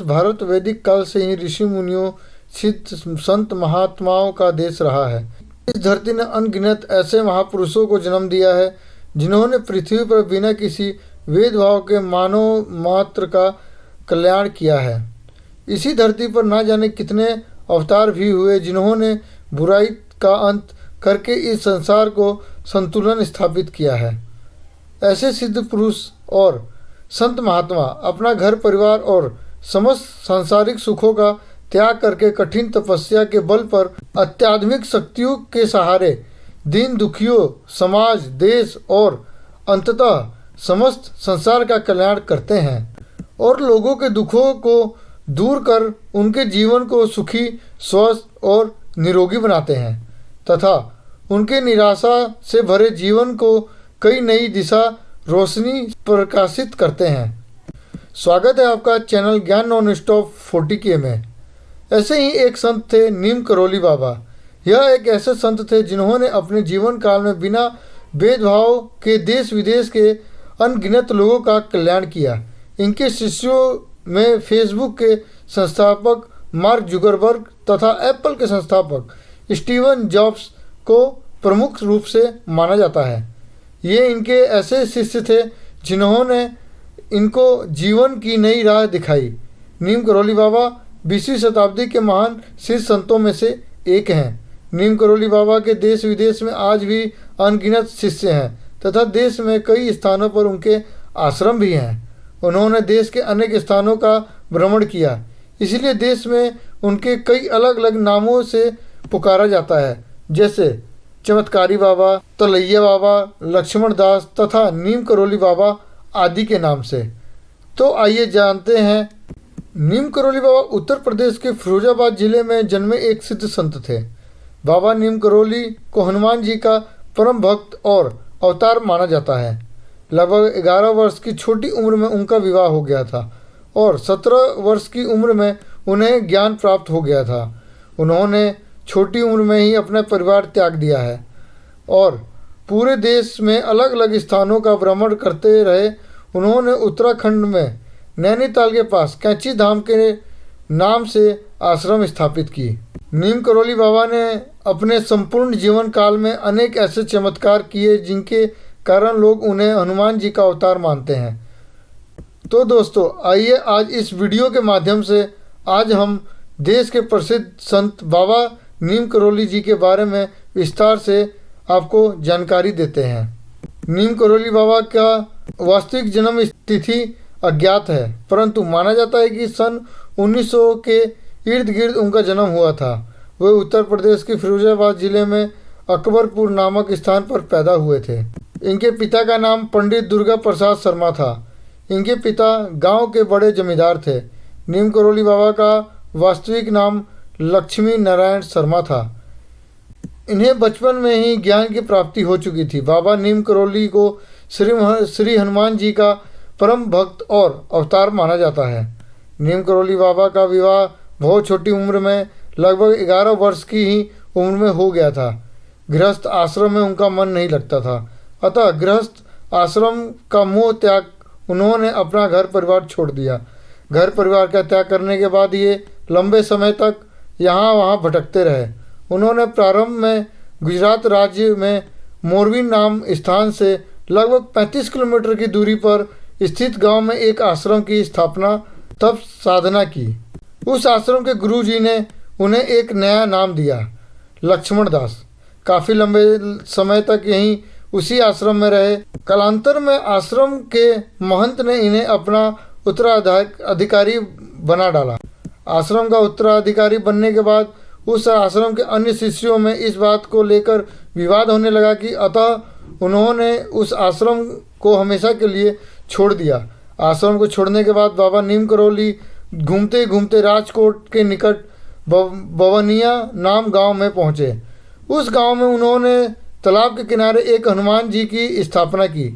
भारत वैदिक काल से ही ऋषि मुनियों, सिद्ध संत महात्माओं का देश रहा है। इस धरती ने अनगिनत ऐसे महापुरुषों को जन्म दिया है जिन्होंने पृथ्वी पर बिना किसी भेदभाव के मानव मात्र का कल्याण किया है। इसी धरती पर ना जाने कितने अवतार भी हुए जिन्होंने बुराई का अंत करके इस संसार को संतुलन स्थापित किया है। ऐसे सिद्ध पुरुष और संत महात्मा अपना घर परिवार और समस्त सांसारिक सुखों का त्याग करके कठिन तपस्या के बल पर अत्याधुनिक शक्तियों के सहारे दीन दुखियों, समाज, देश और अंततः समस्त संसार का कल्याण करते हैं और लोगों के दुखों को दूर कर उनके जीवन को सुखी, स्वस्थ और निरोगी बनाते हैं तथा उनके निराशा से भरे जीवन को कई नई दिशा रोशनी प्रकाशित करते हैं। स्वागत है आपका चैनल ज्ञान नॉन स्टॉप 40K में। ऐसे ही एक संत थे नीम करोली बाबा। यह एक ऐसे संत थे जिन्होंने अपने जीवन काल में बिना भेदभाव के देश विदेश के अनगिनत लोगों का कल्याण किया। इनके शिष्यों में फेसबुक के संस्थापक मार्क जुकरबर्ग तथा एप्पल के संस्थापक स्टीवन जॉब्स को प्रमुख रूप से माना जाता है। ये इनके ऐसे शिष्य थे जिन्होंने इनको जीवन की नई राह दिखाई। नीम करोली बाबा 20वीं शताब्दी के महान सिद्ध संतों में से एक हैं। नीम करोली बाबा के देश विदेश में आज भी अनगिनत शिष्य हैं तथा देश में कई स्थानों पर उनके आश्रम भी हैं। उन्होंने देश के अनेक स्थानों का भ्रमण किया, इसलिए देश में उनके कई अलग अलग नामों से पुकारा जाता है, जैसे चमत्कारी बाबा, तलैया बाबा, लक्ष्मण दास तथा नीम करोली बाबा आदि के नाम से। तो आइए जानते हैं। नीम करोली बाबा उत्तर प्रदेश के फिरोजाबाद जिले में जन्मे एक सिद्ध संत थे। बाबा नीम करोली को हनुमान जी का परम भक्त और अवतार माना जाता है। लगभग 11 वर्ष की छोटी उम्र में उनका विवाह हो गया था और 17 वर्ष की उम्र में उन्हें ज्ञान प्राप्त हो गया था। उन्होंने छोटी उम्र में ही अपना परिवार त्याग दिया है और पूरे देश में अलग अलग स्थानों का भ्रमण करते रहे। उन्होंने उत्तराखंड में नैनीताल के पास कैंची धाम के नाम से आश्रम स्थापित की। नीम करोली बाबा ने अपने संपूर्ण जीवन काल में अनेक ऐसे चमत्कार किए जिनके कारण लोग उन्हें हनुमान जी का अवतार मानते हैं। तो दोस्तों, आइए आज इस वीडियो के माध्यम से आज हम देश के प्रसिद्ध संत बाबा नीम करोली जी के बारे में विस्तार से आपको जानकारी देते हैं। नीम करोली बाबा का वास्तविक जन्म तिथि अज्ञात है, परंतु माना जाता है कि सन 1900 के इर्द गिर्द उनका जन्म हुआ था। वे उत्तर प्रदेश के फिरोजाबाद जिले में अकबरपुर नामक स्थान पर पैदा हुए थे। इनके पिता का नाम पंडित दुर्गा प्रसाद शर्मा था। इनके पिता गांव के बड़े जमींदार थे। नीम करोली बाबा का वास्तविक नाम लक्ष्मी नारायण शर्मा था। इन्हें बचपन में ही ज्ञान की प्राप्ति हो चुकी थी। बाबा नीम करोली को श्री हनुमान जी का परम भक्त और अवतार माना जाता है। नीम करोली बाबा का विवाह बहुत छोटी उम्र में लगभग 11 वर्ष की ही उम्र में हो गया था। गृहस्थ आश्रम में उनका मन नहीं लगता था, अतः गृहस्थ आश्रम का मोह त्याग उन्होंने अपना घर परिवार छोड़ दिया। घर परिवार का त्याग करने के बाद ये लंबे समय तक यहाँ वहाँ भटकते रहे। उन्होंने प्रारंभ में गुजरात राज्य में मोरबी नाम स्थान से लगभग 35 किलोमीटर की दूरी पर स्थित गांव में एक आश्रम की स्थापना तब साधना की। उस आश्रम के गुरु जी ने उन्हें एक नया नाम दिया, लक्ष्मण दास। काफ़ी लंबे समय तक यहीं उसी आश्रम में रहे। कालांतर में आश्रम के महंत ने इन्हें अपना उत्तराधिकारी बना डाला। आश्रम का उत्तराधिकारी बनने के बाद उस आश्रम के अन्य शिष्यों में इस बात को लेकर विवाद होने लगा कि अतः उन्होंने उस आश्रम को हमेशा के लिए छोड़ दिया। आश्रम को छोड़ने के बाद बाबा नीम करोली घूमते घूमते राजकोट के निकट बवनिया नाम गांव में पहुंचे। उस गांव में उन्होंने तालाब के किनारे एक हनुमान जी की स्थापना की।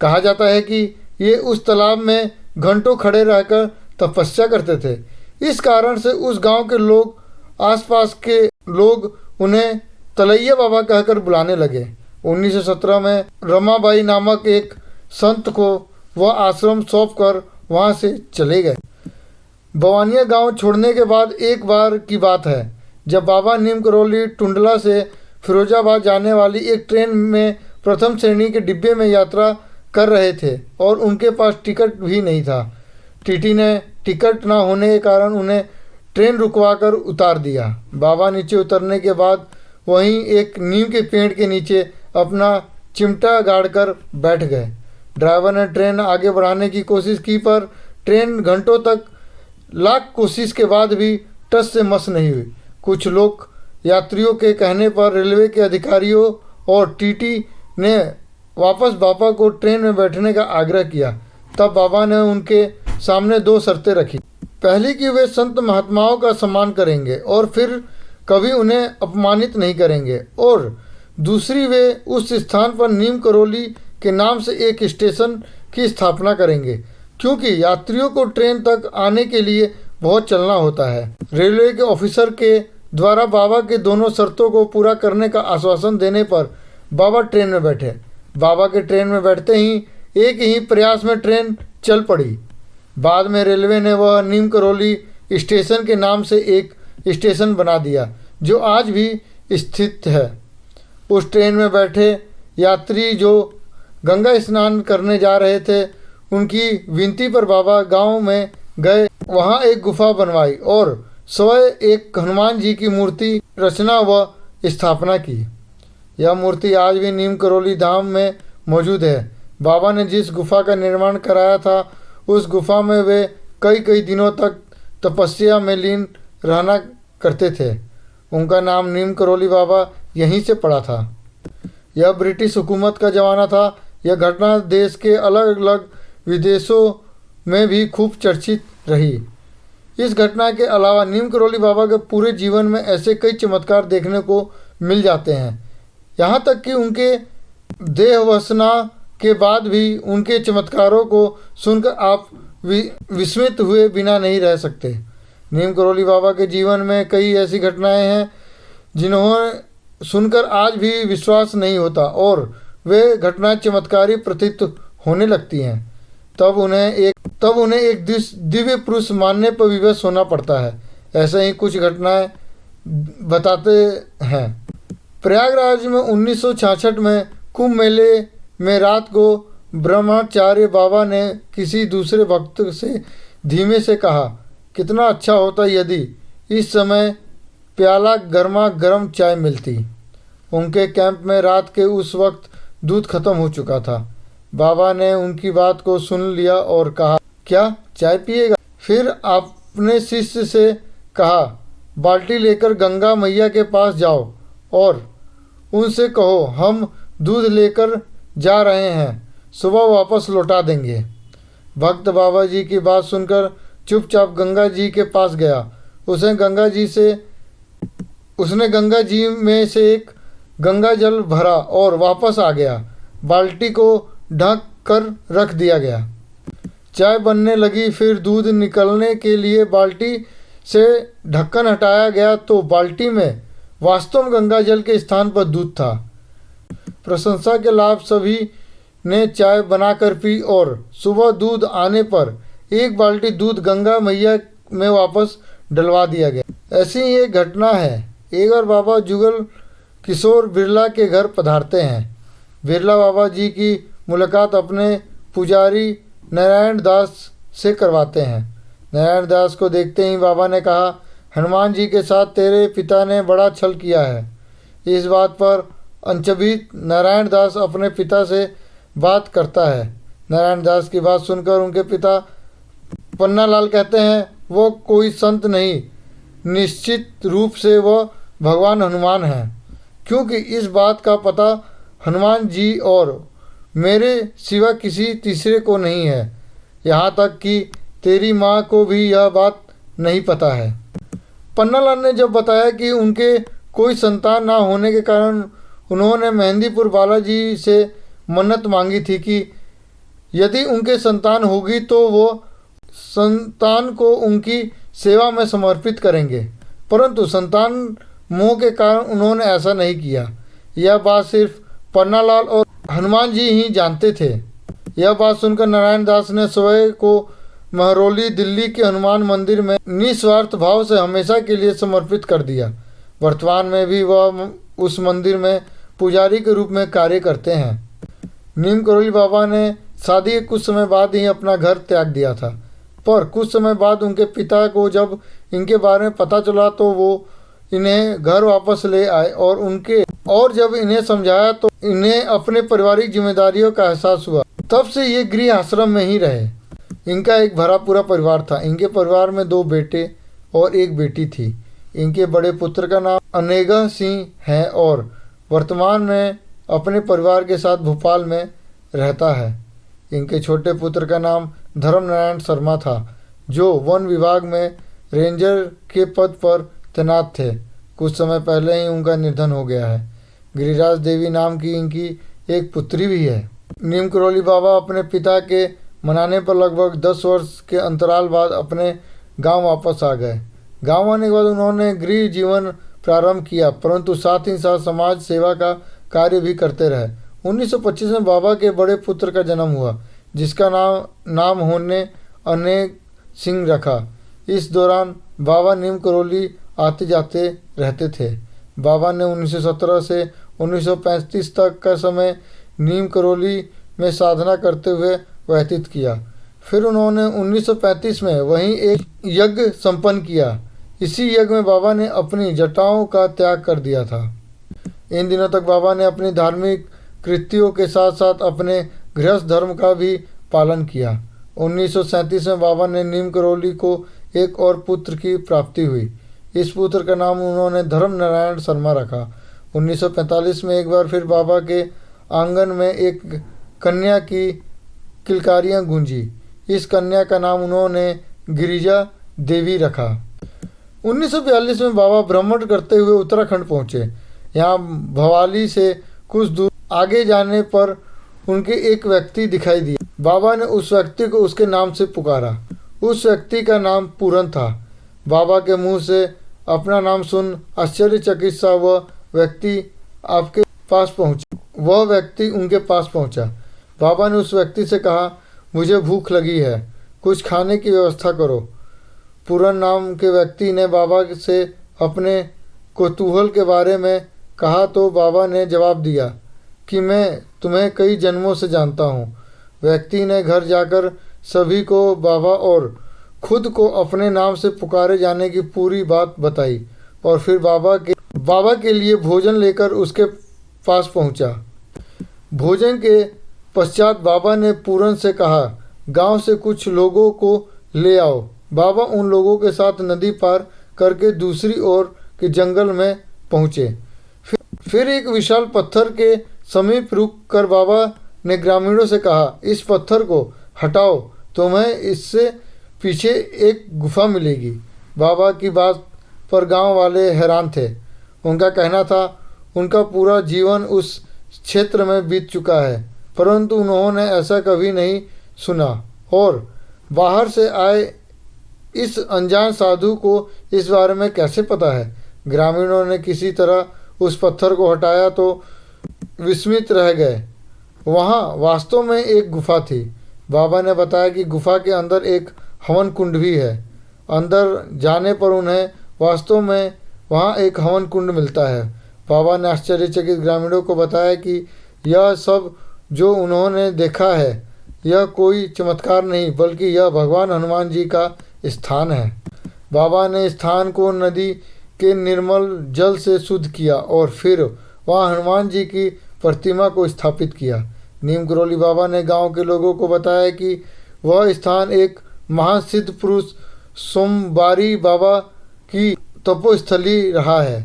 कहा जाता है कि ये उस तालाब में घंटों खड़े रहकर तपस्या करते थे। इस कारण से उस गांव के लोग, आसपास के लोग उन्हें तलैया बाबा कहकर बुलाने लगे। 1917 में रमाबाई नामक एक संत को वह आश्रम सौंप कर वहाँ से चले गए। बवानिया गांव छोड़ने के बाद एक बार की बात है, जब बाबा नीम करौली टुंडला से फिरोजाबाद जाने वाली एक ट्रेन में प्रथम श्रेणी के डिब्बे में यात्रा कर रहे थे और उनके पास टिकट भी नहीं था। टीटी ने टिकट न होने के कारण उन्हें ट्रेन रुकवाकर उतार दिया। बाबा नीचे उतरने के बाद वहीं एक नीम के पेड़ के नीचे अपना चिमटा गाड़कर बैठ गए। ड्राइवर ने ट्रेन आगे बढ़ाने की कोशिश की, पर ट्रेन घंटों तक लाख कोशिश के बाद भी टस से मस नहीं हुई। कुछ लोग यात्रियों के कहने पर रेलवे के अधिकारियों और टीटी ने वापस बाबा को ट्रेन में बैठने का आग्रह किया। तब बाबा ने उनके सामने दो शर्तें रखी। पहली कि वे संत महात्माओं का सम्मान करेंगे और फिर कभी उन्हें अपमानित नहीं करेंगे, और दूसरी वे उस स्थान पर नीम करौली के नाम से एक स्टेशन की स्थापना करेंगे, क्योंकि यात्रियों को ट्रेन तक आने के लिए बहुत चलना होता है। रेलवे के ऑफिसर के द्वारा बाबा के दोनों शर्तों को पूरा करने का आश्वासन देने पर बाबा ट्रेन में बैठे। बाबा के ट्रेन में बैठते ही एक ही प्रयास में ट्रेन चल पड़ी। बाद में रेलवे ने वह नीम करौली स्टेशन के नाम से एक स्टेशन बना दिया, जो आज भी स्थित है। उस ट्रेन में बैठे यात्री जो गंगा स्नान करने जा रहे थे, उनकी विनती पर बाबा गांव में गए, वहां एक गुफा बनवाई और स्वयं एक हनुमान जी की मूर्ति रचना व स्थापना की। यह मूर्ति आज भी नीम करौली धाम में मौजूद है। बाबा ने जिस गुफा का निर्माण कराया था, उस गुफा में वे कई दिनों तक तपस्या में लीन रहना करते थे। उनका नाम नीम करौली बाबा यहीं से पड़ा था। यह ब्रिटिश हुकूमत का ज़माना था। यह घटना देश के अलग अलग विदेशों में भी खूब चर्चित रही। इस घटना के अलावा नीम करौली बाबा के पूरे जीवन में ऐसे कई चमत्कार देखने को मिल जाते हैं। यहाँ तक कि उनके देहवसना के बाद भी उनके चमत्कारों को सुनकर आप विस्मित हुए बिना नहीं रह सकते। नीम करौली बाबा के जीवन में कई ऐसी घटनाएं हैं जिन्हें सुनकर आज भी विश्वास नहीं होता और वे घटनाएं चमत्कारी प्रतीत होने लगती हैं। तब उन्हें एक दिव्य पुरुष मानने पर विवश होना पड़ता है। ऐसे ही कुछ घटनाएं बताते हैं। प्रयागराज में 1966 में कुंभ मेले में रात को ब्रह्मचार्य बाबा ने किसी दूसरे भक्त से धीमे से कहा, कितना अच्छा होता यदि इस समय प्याला गर्मा गर्म चाय मिलती। उनके कैंप में रात के उस वक्त दूध खत्म हो चुका था। बाबा ने उनकी बात को सुन लिया और कहा, क्या चाय पिएगा? फिर आपने शिष्य से कहा, बाल्टी लेकर गंगा मैया के पास जाओ और उनसे कहो हम दूध लेकर जा रहे हैं, सुबह वापस लौटा देंगे। भक्त बाबा जी की बात सुनकर चुपचाप गंगा जी के पास गया। उसने गंगा जी में से एक गंगा जल भरा और वापस आ गया। बाल्टी को ढक कर रख दिया गया। चाय बनने लगी। फिर दूध निकलने के लिए बाल्टी से ढक्कन हटाया गया तो बाल्टी में वास्तव में गंगा जल के स्थान पर दूध था। प्रशंसा के लाभ सभी ने चाय बनाकर पी और सुबह दूध आने पर एक बाल्टी दूध गंगा मैया में वापस डलवा दिया गया। ऐसी ही एक घटना है। एक बार बाबा जुगल किशोर बिरला के घर पधारते हैं। बिरला बाबा जी की मुलाकात अपने पुजारी नारायण दास से करवाते हैं। नारायण दास को देखते ही बाबा ने कहा, हनुमान जी के साथ तेरे पिता ने बड़ा छल किया है। इस बात पर अचंभित नारायण दास अपने पिता से बात करता है। नारायण दास की बात सुनकर उनके पिता पन्नालाल कहते हैं, वो कोई संत नहीं, निश्चित रूप से वह भगवान हनुमान हैं, क्योंकि इस बात का पता हनुमान जी और मेरे सिवा किसी तीसरे को नहीं है। यहाँ तक कि तेरी माँ को भी यह बात नहीं पता है। पन्नालाल ने जब बताया कि उनके कोई संतान ना होने के कारण उन्होंने मेहंदीपुर बालाजी से मन्नत मांगी थी कि यदि उनके संतान होगी तो वो संतान को उनकी सेवा में समर्पित करेंगे, परंतु संतान मोह के कारण उन्होंने ऐसा नहीं किया। यह बात सिर्फ पन्नालाल और हनुमान जी ही जानते थे। यह बात सुनकर नारायण दास ने स्वयं को महरौली दिल्ली के हनुमान मंदिर में निस्वार्थ भाव से हमेशा के लिए समर्पित कर दिया। वर्तमान में भी वह उस मंदिर में पुजारी के रूप में कार्य करते हैं। नीम करोली बाबा ने शादी के कुछ समय बाद ही अपना घर त्याग दिया था, पर कुछ समय बाद उनके पिता को जब इनके बारे में पता चला तो वो इन्हें घर वापस ले आए और जब इन्हें समझाया तो इन्हें अपने पारिवारिक जिम्मेदारियों का एहसास हुआ। तब से ये गृह आश्रम में ही रहे। इनका एक भरा पूरा परिवार था। इनके परिवार में 2 बेटे और 1 बेटी थी। इनके बड़े पुत्र का नाम अनेगा सिंह है और वर्तमान में अपने परिवार के साथ भोपाल में रहता है। इनके छोटे पुत्र का नाम धर्म नारायण शर्मा था, जो वन विभाग में रेंजर के पद पर तैनात थे। कुछ समय पहले ही उनका निधन हो गया है। गिरिराज देवी नाम की इनकी एक पुत्री भी है। नीम करोली बाबा अपने पिता के मनाने पर लगभग 10 वर्ष के अंतराल बाद अपने गांव वापस आ गए। गांव आने के बाद उन्होंने गृह जीवन प्रारंभ किया, परंतु साथ ही साथ समाज सेवा का कार्य भी करते रहे। 1925 में बाबा के बड़े पुत्र का जन्म हुआ, जिसका नाम होने अनेक सिंह रखा। इस दौरान बाबा नीम करोली आते जाते रहते थे। बाबा ने 1917 से 1935 तक का समय नीम करोली में साधना करते हुए व्यतीत किया। फिर उन्होंने 1935 में वहीं एक यज्ञ संपन्न किया। इसी यज्ञ में बाबा ने अपनी जटाओं का त्याग कर दिया था। इन दिनों तक बाबा ने अपनी धार्मिक कृत्यों के साथ साथ अपने गृहस्थ धर्म का भी पालन किया। 1937 में बाबा ने नीम करोली को एक और पुत्र की प्राप्ति हुई। इस पुत्र का नाम उन्होंने धर्म नारायण शर्मा रखा। 1945 में एक बार फिर बाबा के आंगन में एक कन्या की किलकारियां गूंजी। इस कन्या का नाम उन्होंने गिरिजा देवी रखा। 1942 में बाबा भ्रमण करते हुए उत्तराखंड पहुंचे। यहाँ भवाली से कुछ दूर आगे जाने पर उनके एक व्यक्ति दिखाई दिया। बाबा ने उस व्यक्ति को उसके नाम से पुकारा। उस व्यक्ति का नाम पूरन था। बाबा के मुंह से अपना नाम सुन आश्चर्यचकित सा वह व्यक्ति उनके पास पहुंचा। बाबा ने उस व्यक्ति से कहा, मुझे भूख लगी है, कुछ खाने की व्यवस्था करो। पूरन नाम के व्यक्ति ने बाबा से अपने कौतूहल के बारे में कहा तो बाबा ने जवाब दिया कि मैं तुम्हें कई जन्मों से जानता हूँ। व्यक्ति ने घर जाकर सभी को बाबा और खुद को अपने नाम से पुकारे जाने की पूरी बात बताई और फिर बाबा के लिए भोजन लेकर उसके पास पहुंचा। भोजन के पश्चात बाबा ने पूरन से कहा, गांव से कुछ लोगों को ले आओ। बाबा उन लोगों के साथ नदी पार करके दूसरी ओर के जंगल में पहुंचे। फिर एक विशाल पत्थर के समीप रुक कर बाबा ने ग्रामीणों से कहा, इस पत्थर को हटाओ, तुम्हें इससे पीछे एक गुफा मिलेगी। बाबा की बात पर गांव वाले हैरान थे। उनका कहना था उनका पूरा जीवन उस क्षेत्र में बीत चुका है, परंतु उन्होंने ऐसा कभी नहीं सुना और बाहर से आए इस अनजान साधु को इस बारे में कैसे पता है। ग्रामीणों ने किसी तरह उस पत्थर को हटाया तो विस्मित रह गए। वहाँ वास्तव में एक गुफा थी। बाबा ने बताया कि गुफा के अंदर एक हवन कुंड भी है। अंदर जाने पर उन्हें वास्तव में वहाँ एक हवन कुंड मिलता है। बाबा ने आश्चर्यचकित ग्रामीणों को बताया कि यह सब जो उन्होंने देखा है यह कोई चमत्कार नहीं, बल्कि यह भगवान हनुमान जी का स्थान है। बाबा ने स्थान को नदी के निर्मल जल से शुद्ध किया और फिर वहाँ हनुमान जी की प्रतिमा को स्थापित किया। नीम करोली बाबा ने गांव के लोगों को बताया कि वह स्थान एक महान सिद्ध पुरुष सोमवारी बाबा की तपोस्थली रहा है।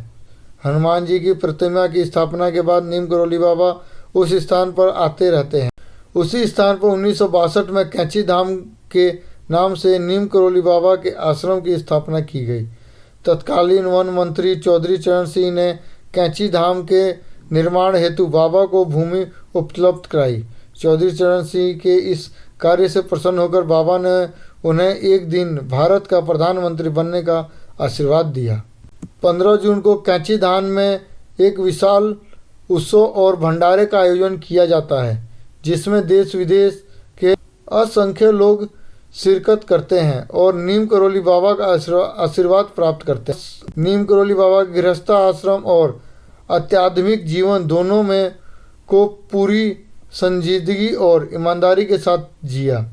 हनुमान जी की प्रतिमा की स्थापना के बाद नीम करोली बाबा उस स्थान पर आते रहते हैं। उसी स्थान पर 1962 में कैंची धाम के नाम से नीम करोली बाबा के आश्रम की स्थापना की गई। तत्कालीन वन मंत्री चौधरी चरण सिंह ने कैंची धाम के निर्माण हेतु बाबा को भूमि उपलब्ध कराई। चौधरी चरण सिंह के इस कार्य से प्रसन्न होकर बाबा ने उन्हें एक दिन भारत का प्रधानमंत्री बनने का आशीर्वाद दिया। 15 जून को कैंची धाम में एक विशाल उत्सव और भंडारे का आयोजन किया जाता है, जिसमें देश विदेश के असंख्य लोग शिरकत करते हैं और नीम करोली बाबा का आशीर्वाद प्राप्त करते हैं। नीम करोली बाबा गृहस्थ आश्रम और आध्यात्मिक जीवन दोनों में को पूरी संजीदगी और ईमानदारी के साथ जिया।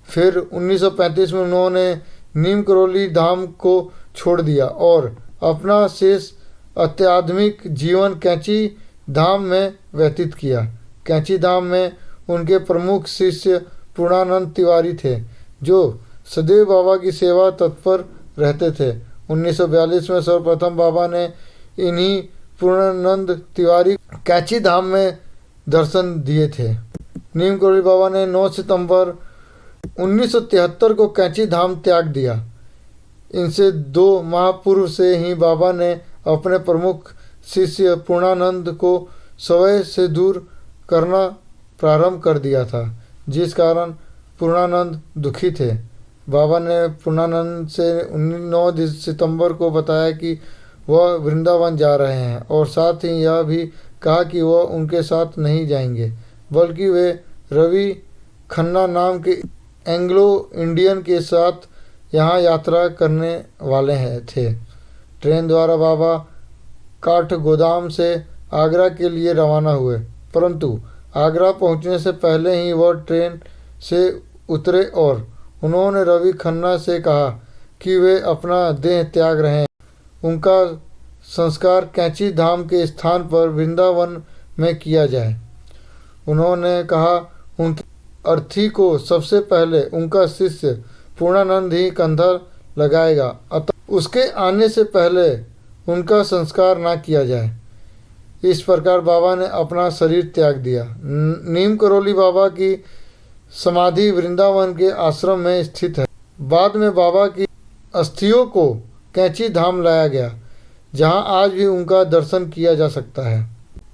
फिर 1935 में उन्होंने नीम करोली धाम को छोड़ दिया और अपना शेष आध्यात्मिक जीवन कैंची धाम में व्यतीत किया। कैंची धाम में उनके प्रमुख शिष्य पूर्णानंद तिवारी थे, जो सदैव बाबा की सेवा तत्पर रहते थे। 1942 में सर्वप्रथम बाबा ने इन्हीं पूर्णानंद तिवारी कैंची धाम में दर्शन दिए थे। नीम करोली बाबा ने 9 सितंबर 1973 को कैंची धाम त्याग दिया। इनसे 2 माह पूर्व से ही बाबा ने अपने प्रमुख शिष्य पूर्णानंद को स्वयं से दूर करना प्रारंभ कर दिया था, जिस कारण पूर्णानंद दुखी थे। बाबा ने पूर्णानंद से 9 सितंबर को बताया कि वह वृंदावन जा रहे हैं और साथ ही यह भी कहा कि वह उनके साथ नहीं जाएंगे, बल्कि वे रवि खन्ना नाम के एंग्लो इंडियन के साथ यहाँ यात्रा करने वाले थे। ट्रेन द्वारा बाबा काठगोदाम से आगरा के लिए रवाना हुए, परंतु आगरा पहुँचने से पहले ही वह ट्रेन से उतरे और उन्होंने रवि खन्ना से कहा कि वे अपना देह त्याग रहे हैं। उनका संस्कार कैंची धाम के स्थान पर वृंदावन में किया जाए। उन्होंने कहा उनकी अर्थी को सबसे पहले उनका शिष्य पूर्णानंद ही कंधा लगाएगा, अतः उसके आने से पहले उनका संस्कार ना किया जाए। इस प्रकार बाबा ने अपना शरीर त्याग दिया। नीम करोली बाबा की समाधि वृंदावन के आश्रम में स्थित है। बाद में बाबा की अस्थियों को कैंची धाम लाया गया, जहां आज भी उनका दर्शन किया जा सकता है।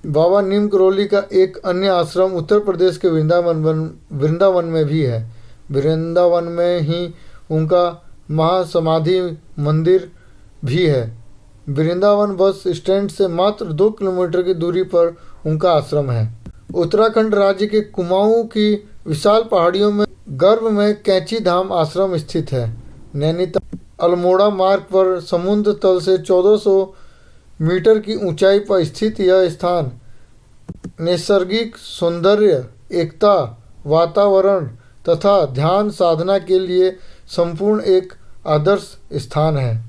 बाबा नीम करोली का एक अन्य आश्रम उत्तर प्रदेश के वृंदावन में भी है। वृंदावन में ही उनका महासमाधि मंदिर भी है। वृंदावन बस स्टैंड से मात्र 2 किलोमीटर की दूरी पर उनका आश्रम है। उत्तराखंड राज्य के कुमाऊं की विशाल पहाड़ियों में गर्भ में कैंची धाम आश्रम स्थित है। नैनीताल अल्मोड़ा मार्ग पर समुद्र तल से 1400 मीटर की ऊंचाई पर स्थित यह स्थान नैसर्गिक सौंदर्य, एकता, वातावरण तथा ध्यान साधना के लिए संपूर्ण एक आदर्श स्थान है।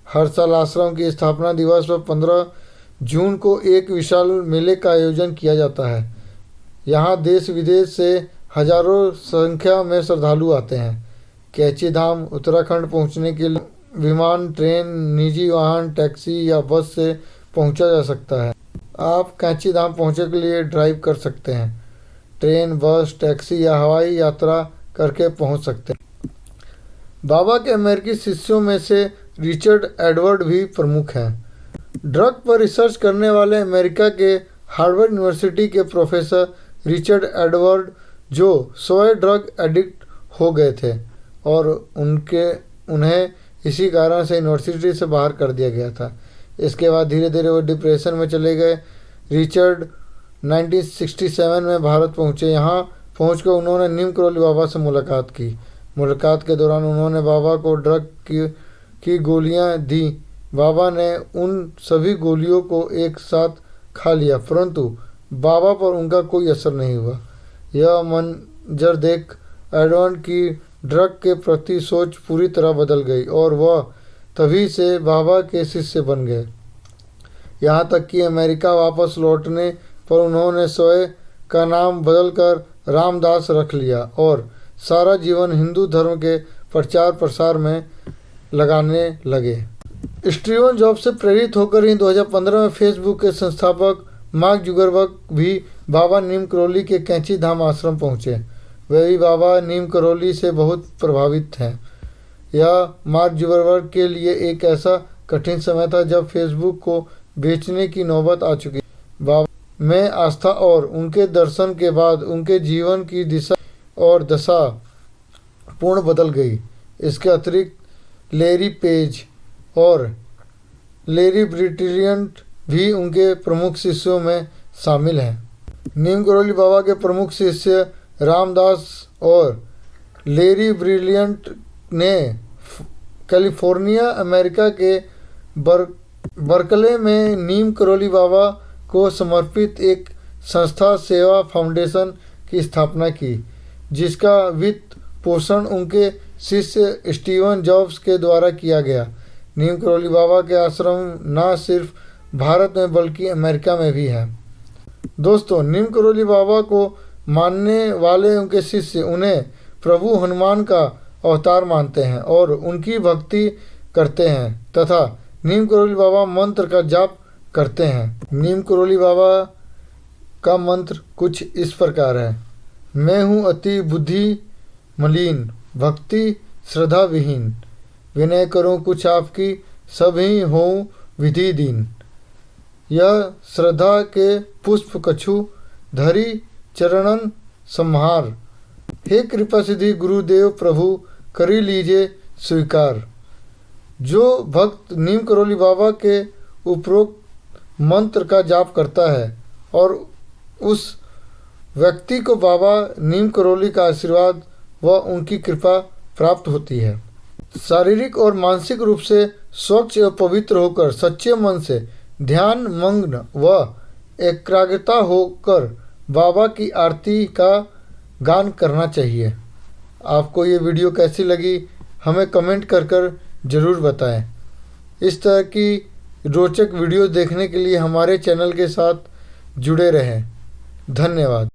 हर साल आश्रम की स्थापना दिवस पर 15 जून को एक विशाल मेले का आयोजन किया जाता है। यहाँ देश विदेश से हजारों संख्या में श्रद्धालु आते हैं। कैंची धाम उत्तराखंड पहुँचने के लिए विमान, ट्रेन, निजी वाहन, टैक्सी या बस से पहुँचा जा सकता है। आप कैंची धाम पहुँचने के लिए ड्राइव कर सकते हैं, ट्रेन, बस, टैक्सी या हवाई यात्रा करके पहुँच सकते हैं। बाबा के अमेरिकी शिष्यों में से रिचर्ड एडवर्ड भी प्रमुख हैं। ड्रग पर रिसर्च करने वाले अमेरिका के हार्वर्ड यूनिवर्सिटी के प्रोफेसर रिचर्ड एडवर्ड, जो स्वयं ड्रग एडिक्ट हो गए थे और उन्हें इसी कारण से यूनिवर्सिटी से बाहर कर दिया गया था। इसके बाद धीरे धीरे वो डिप्रेशन में चले गए। रिचर्ड 1967 में भारत पहुँचे। यहाँ पहुँचकर उन्होंने नीम करोली बाबा से मुलाकात की। मुलाकात के दौरान उन्होंने बाबा को ड्रग की गोलियाँ दी। बाबा ने उन सभी गोलियों को एक साथ खा लिया, परंतु बाबा पर उनका कोई असर नहीं हुआ। यह मंजर देख एडवर्ड की ड्रग के प्रति सोच पूरी तरह बदल गई और वह तभी से बाबा के शिष्य बन गए। यहाँ तक कि अमेरिका वापस लौटने पर उन्होंने स्वयं का नाम बदलकर रामदास रख लिया और सारा जीवन हिंदू धर्म के प्रचार प्रसार में लगाने लगे। स्टीवन जॉब्स से प्रेरित होकर ही 2015 में फेसबुक के संस्थापक मार्क जुकरबर्ग भी बाबा नीम करोली के कैंची धाम आश्रम पहुँचे। वे भी बाबा नीम करोली से बहुत प्रभावित हैं। यह मार्क जुकरबर्ग के लिए एक ऐसा कठिन समय था जब फेसबुक को बेचने की नौबत आ चुकी। बाबा में आस्था और उनके दर्शन के बाद उनके जीवन की दिशा और दशा पूर्ण बदल गई। इसके अतिरिक्त लैरी पेज और लैरी ब्रिलियंट भी उनके प्रमुख शिष्यों में शामिल हैं। नीम करोली बाबा के प्रमुख शिष्य रामदास और लेरी ब्रिलियंट ने कैलिफोर्निया अमेरिका के बर्कले में नीम करोली बाबा को समर्पित एक संस्था सेवा फाउंडेशन की स्थापना की, जिसका वित्त पोषण उनके शिष्य स्टीवन जॉब्स के द्वारा किया गया। नीम करोली बाबा के आश्रम न सिर्फ भारत में बल्कि अमेरिका में भी है। दोस्तों, नीम करोली बाबा को मानने वाले उनके शिष्य उन्हें प्रभु हनुमान का अवतार मानते हैं और उनकी भक्ति करते हैं तथा नीम करोली बाबा मंत्र का जाप करते हैं। नीम करोली बाबा का मंत्र कुछ इस प्रकार है। मैं हूँ अति बुद्धि मलिन, भक्ति श्रद्धा विहीन, विनय करूँ कुछ आपकी, सभी हों विधि दीन। यह श्रद्धा के पुष्प कछु, धरी चरणन संहार। हे कृपा सिद्धि गुरुदेव प्रभु, करी लीजिए स्वीकार। जो भक्त नीम करोली बाबा के उपरोक्त मंत्र का जाप करता है और उस व्यक्ति को बाबा नीम करोली का आशीर्वाद व उनकी कृपा प्राप्त होती है। शारीरिक और मानसिक रूप से स्वच्छ एवं पवित्र होकर सच्चे मन से ध्यान मग्न व एकाग्रता होकर बाबा की आरती का गान करना चाहिए। आपको ये वीडियो कैसी लगी हमें कमेंट कर ज़रूर बताएं। इस तरह की रोचक वीडियो देखने के लिए हमारे चैनल के साथ जुड़े रहें। धन्यवाद।